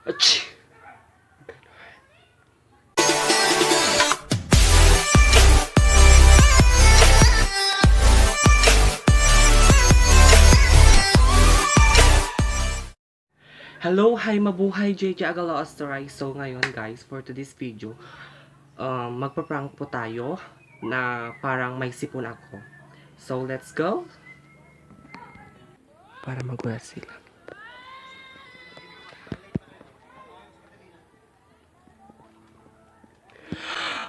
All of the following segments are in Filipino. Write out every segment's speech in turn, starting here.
Achoo! Hello, hi, mabuhay, JJ Agalo Astoray. So, ngayon guys, for today's video, magpa-prank po tayo na parang may sipon ako. So, let's go! Para magulat sila.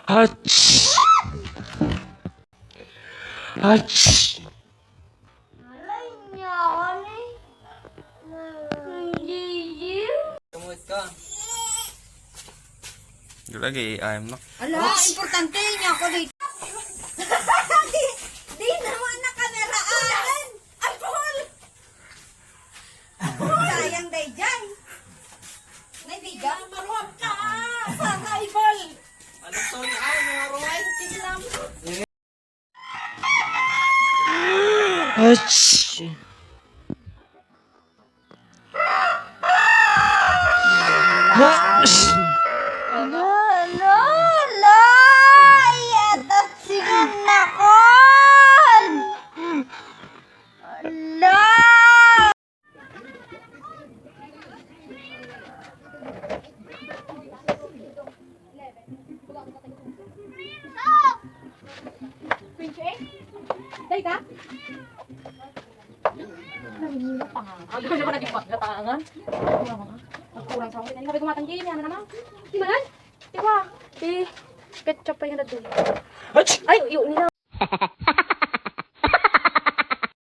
Ach! Ach! Lagi, I'm not. Ala, importante niya ako dito. di naman na kameraan. Alcohol. Sayang day dyan. May biga. Maruwag ka. Sana ibal. Ano to ni ay, maruwag? Ach! Teka. Hindi ko naman naging pagkatangan. Nagkurang sa akin. Sabi ko matanggi niya na naman. Di ba yan? Di ba? Di ketchup pa yung nandun. Ay, yun nila.